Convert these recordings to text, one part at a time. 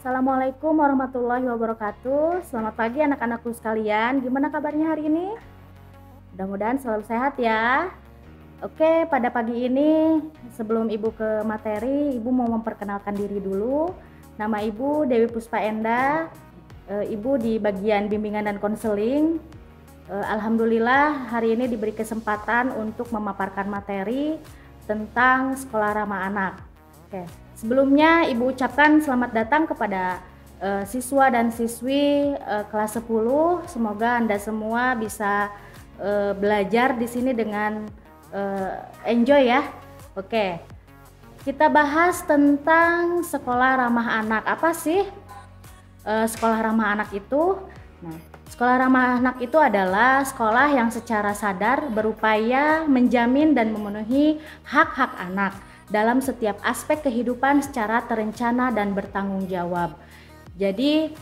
Assalamualaikum warahmatullahi wabarakatuh. Selamat pagi anak-anakku sekalian. Gimana kabarnya hari ini? Mudah-mudahan selalu sehat ya. Oke, pada pagi ini sebelum Ibu ke materi, Ibu mau memperkenalkan diri dulu. Nama Ibu Dewi Puspa Enda. Ibu di bagian bimbingan dan konseling. Alhamdulillah hari ini diberi kesempatan untuk memaparkan materi tentang sekolah ramah anak. Oke, sebelumnya Ibu ucapkan selamat datang kepada siswa dan siswi kelas 10. Semoga Anda semua bisa belajar di sini dengan enjoy ya. Oke, kita bahas tentang sekolah ramah anak. Apa sih sekolah ramah anak itu? Nah, sekolah ramah anak itu adalah sekolah yang secara sadar berupaya menjamin dan memenuhi hak-hak anak dalam setiap aspek kehidupan secara terencana dan bertanggung jawab. Jadi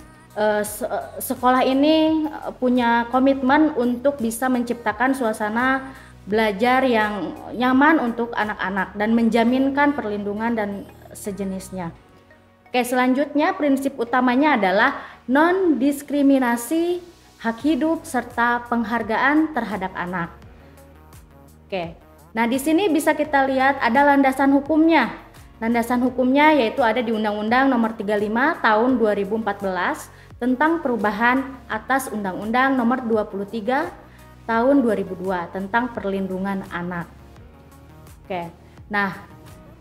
sekolah ini punya komitmen untuk bisa menciptakan suasana belajar yang nyaman untuk anak-anak dan menjaminkan perlindungan dan sejenisnya. Oke, selanjutnya prinsip utamanya adalah non-diskriminasi, hak hidup, serta penghargaan terhadap anak. Oke, nah di sini bisa kita lihat ada landasan hukumnya. Landasan hukumnya yaitu ada di Undang-Undang Nomor 35 Tahun 2014 tentang perubahan atas Undang-Undang Nomor 23 Tahun 2002 tentang perlindungan anak. Oke, nah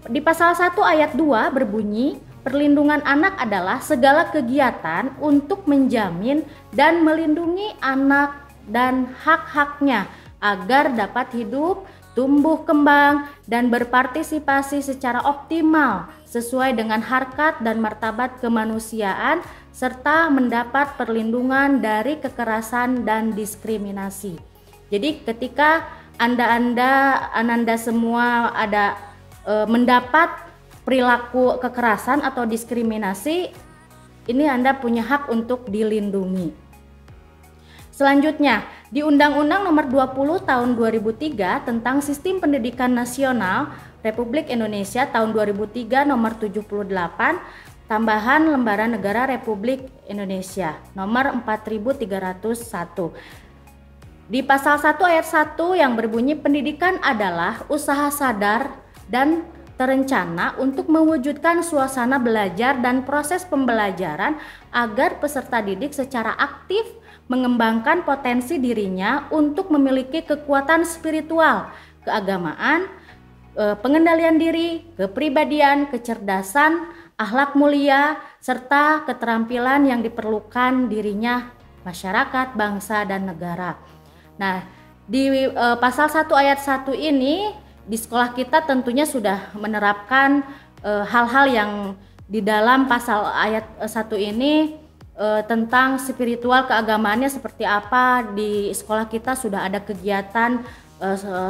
di pasal 1 ayat 2 berbunyi, perlindungan anak adalah segala kegiatan untuk menjamin dan melindungi anak dan hak-haknya agar dapat hidup, tumbuh kembang, dan berpartisipasi secara optimal sesuai dengan harkat dan martabat kemanusiaan serta mendapat perlindungan dari kekerasan dan diskriminasi. Jadi ketika Anda semua ada mendapat perilaku kekerasan atau diskriminasi, ini Anda punya hak untuk dilindungi. Selanjutnya, di Undang-Undang Nomor 20 Tahun 2003 tentang Sistem Pendidikan Nasional Republik Indonesia tahun 2003 Nomor 78, tambahan Lembaran Negara Republik Indonesia Nomor 4301. Di pasal 1 ayat 1 yang berbunyi, pendidikan adalah usaha sadar dan terencana untuk mewujudkan suasana belajar dan proses pembelajaran agar peserta didik secara aktif mengembangkan potensi dirinya untuk memiliki kekuatan spiritual, keagamaan, pengendalian diri, kepribadian, kecerdasan, akhlak mulia, serta keterampilan yang diperlukan dirinya, masyarakat, bangsa, dan negara. Nah, di pasal 1 ayat 1 ini di sekolah kita tentunya sudah menerapkan hal-hal yang di dalam pasal ayat 1 ini tentang spiritual keagamaannya seperti apa. Di sekolah kita sudah ada kegiatan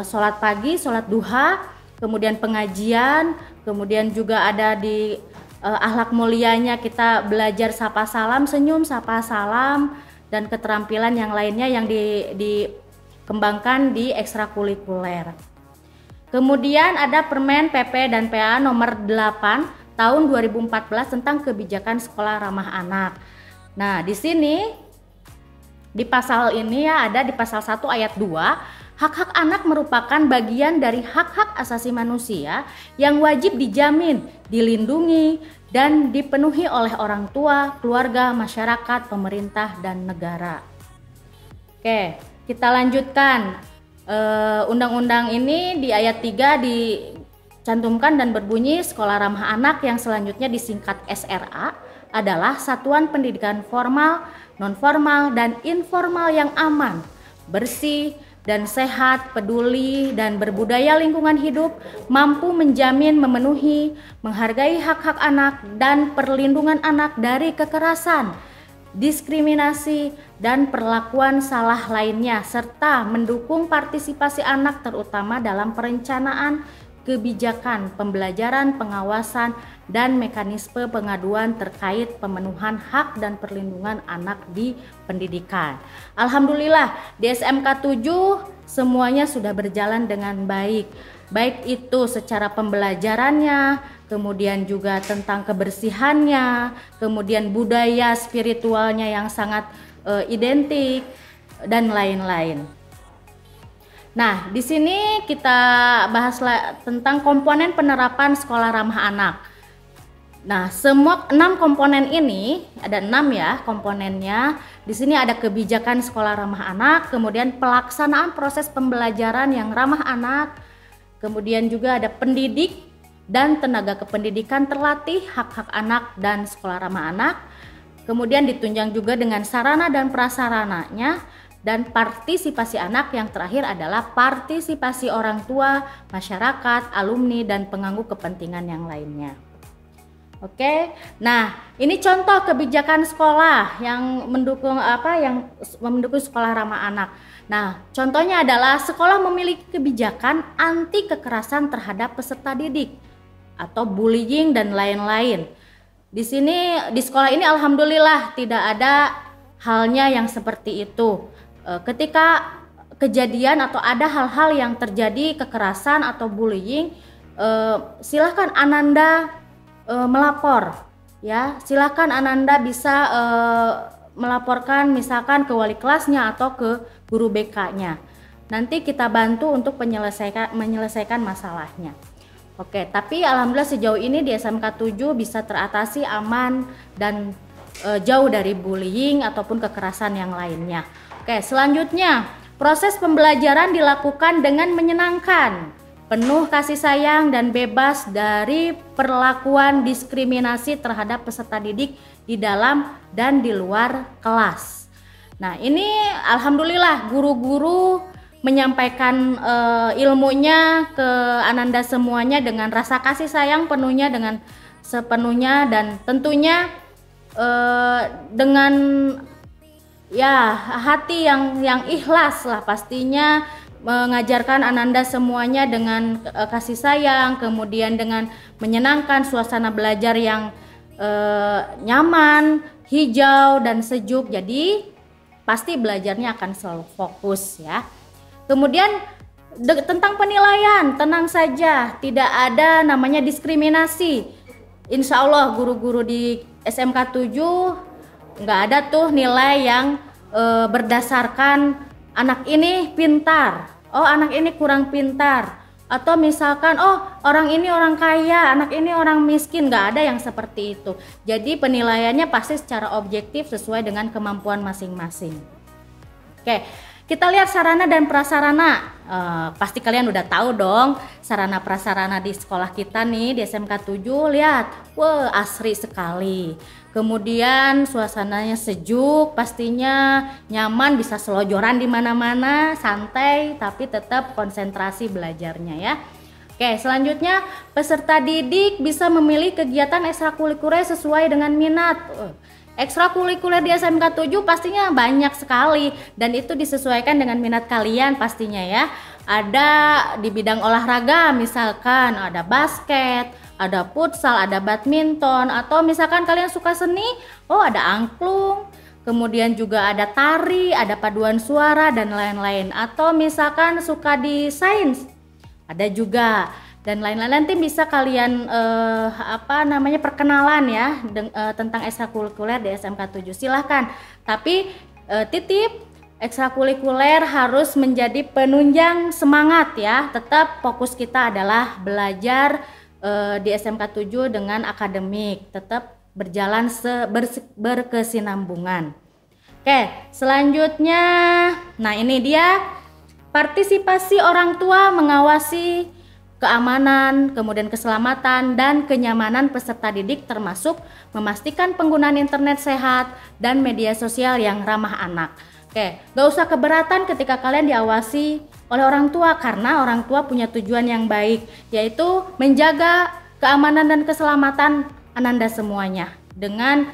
sholat pagi, sholat duha, kemudian pengajian, kemudian juga ada di akhlak mulianya kita belajar sapa salam, senyum, sapa salam, dan keterampilan yang lainnya yang dikembangkan di ekstrakurikuler. Kemudian ada Permen PP dan PA nomor 8 tahun 2014 tentang kebijakan sekolah ramah anak. Nah, di sini di pasal ini ya ada di pasal 1 ayat 2, hak-hak anak merupakan bagian dari hak-hak asasi manusia yang wajib dijamin, dilindungi, dan dipenuhi oleh orang tua, keluarga, masyarakat, pemerintah, dan negara. Oke, kita lanjutkan. Undang-undang ini di ayat 3 dicantumkan dan berbunyi, sekolah ramah anak yang selanjutnya disingkat SRA adalah satuan pendidikan formal, non-formal, dan informal yang aman, bersih, dan sehat, peduli, dan berbudaya lingkungan hidup, mampu menjamin, memenuhi, menghargai hak-hak anak, dan perlindungan anak dari kekerasan, diskriminasi, dan perlakuan salah lainnya, serta mendukung partisipasi anak terutama dalam perencanaan kebijakan, pembelajaran, pengawasan, dan mekanisme pengaduan terkait pemenuhan hak dan perlindungan anak di pendidikan. Alhamdulillah di SMK 7 semuanya sudah berjalan dengan baik. Baik itu secara pembelajarannya, kemudian juga tentang kebersihannya, kemudian budaya spiritualnya yang sangat identik dan lain-lain. Nah, di sini kita bahas tentang komponen penerapan sekolah ramah anak. Nah, semua 6 komponen ini, ada 6 ya komponennya. Di sini ada kebijakan sekolah ramah anak, kemudian pelaksanaan proses pembelajaran yang ramah anak, kemudian juga ada pendidik dan tenaga kependidikan terlatih, hak-hak anak dan sekolah ramah anak. Kemudian ditunjang juga dengan sarana dan prasarananya, dan partisipasi anak. Yang terakhir adalah partisipasi orang tua, masyarakat, alumni, dan pengganggu kepentingan yang lainnya. Oke, nah ini contoh kebijakan sekolah yang mendukung sekolah ramah anak. Nah, contohnya adalah sekolah memiliki kebijakan anti kekerasan terhadap peserta didik atau bullying dan lain-lain. Di sini di sekolah ini alhamdulillah tidak ada halnya yang seperti itu. Ketika kejadian atau ada hal-hal yang terjadi kekerasan atau bullying, silahkan Ananda melapor ya, silakan Ananda bisa melaporkan misalkan ke wali kelasnya atau ke guru BK-nya. Nanti kita bantu untuk menyelesaikan masalahnya. Oke, tapi alhamdulillah sejauh ini di SMK 7 bisa teratasi aman dan jauh dari bullying ataupun kekerasan yang lainnya. Oke, selanjutnya proses pembelajaran dilakukan dengan menyenangkan, penuh kasih sayang dan bebas dari perlakuan diskriminasi terhadap peserta didik di dalam dan di luar kelas. Nah, ini alhamdulillah guru-guru menyampaikan ilmunya ke Ananda semuanya dengan rasa kasih sayang penuhnya, dengan sepenuhnya, dan tentunya dengan ya hati yang ikhlas lah pastinya, mengajarkan Ananda semuanya dengan kasih sayang, kemudian dengan menyenangkan, suasana belajar yang nyaman, hijau dan sejuk. Jadi pasti belajarnya akan selalu fokus ya. Kemudian tentang penilaian, tenang saja, tidak ada namanya diskriminasi. Insya Allah guru-guru di SMK 7 nggak ada tuh nilai yang berdasarkan anak ini pintar, oh anak ini kurang pintar, atau misalkan oh orang ini orang kaya, anak ini orang miskin. Nggak ada yang seperti itu. Jadi penilaiannya pasti secara objektif sesuai dengan kemampuan masing-masing. Oke, kita lihat sarana dan prasarana. Pasti kalian udah tahu dong sarana prasarana di sekolah kita nih di SMK 7. Lihat, wah asri sekali. Kemudian suasananya sejuk, pastinya nyaman, bisa selojoran di mana-mana, santai tapi tetap konsentrasi belajarnya ya. Oke, selanjutnya peserta didik bisa memilih kegiatan ekstrakurikuler sesuai dengan minat. Ekstrakurikuler di SMK 7 pastinya banyak sekali dan itu disesuaikan dengan minat kalian pastinya ya. Ada di bidang olahraga, misalkan ada basket, ada futsal, ada badminton, atau misalkan kalian suka seni, oh ada angklung, kemudian juga ada tari, ada paduan suara dan lain-lain. Atau misalkan suka di sains, ada juga dan lain-lain. Nanti bisa kalian perkenalan ya tentang ekstrakurikuler di SMK 7. Silahkan, tapi titip ekstrakurikuler harus menjadi penunjang semangat ya. Tetap fokus kita adalah belajar di SMK 7 dengan akademik, tetap berjalan berkesinambungan. Oke, selanjutnya, nah ini dia partisipasi orang tua mengawasi keamanan, kemudian keselamatan dan kenyamanan peserta didik, termasuk memastikan penggunaan internet sehat dan media sosial yang ramah anak. Oke, gak usah keberatan ketika kalian diawasi oleh orang tua, karena orang tua punya tujuan yang baik, yaitu menjaga keamanan dan keselamatan Ananda semuanya. Dengan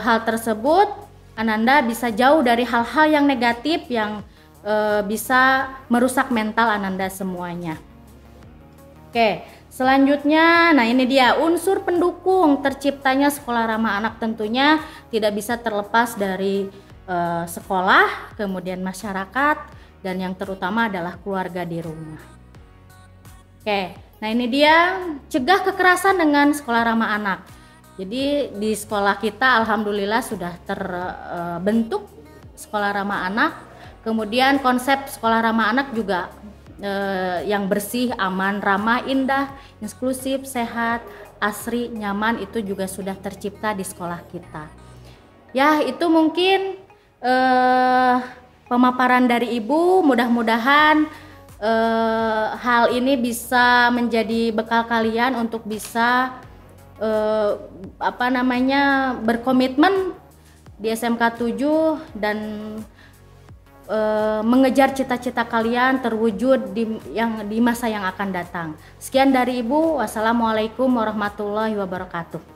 hal tersebut, Ananda bisa jauh dari hal-hal yang negatif yang bisa merusak mental Ananda semuanya. Oke, selanjutnya, nah ini dia unsur pendukung terciptanya sekolah ramah anak. Tentunya tidak bisa terlepas dari sekolah, kemudian masyarakat, dan yang terutama adalah keluarga di rumah. Oke, nah ini dia cegah kekerasan dengan sekolah ramah anak. Jadi di sekolah kita alhamdulillah sudah terbentuk sekolah ramah anak. Kemudian konsep sekolah ramah anak juga yang bersih, aman, ramah, indah, inklusif, sehat, asri, nyaman itu juga sudah tercipta di sekolah kita. Ya, itu mungkin pemaparan dari Ibu. Mudah-mudahan hal ini bisa menjadi bekal kalian untuk bisa berkomitmen di SMK 7 dan mengejar cita-cita kalian terwujud di masa yang akan datang. Sekian dari Ibu. Wassalamualaikum warahmatullahi wabarakatuh.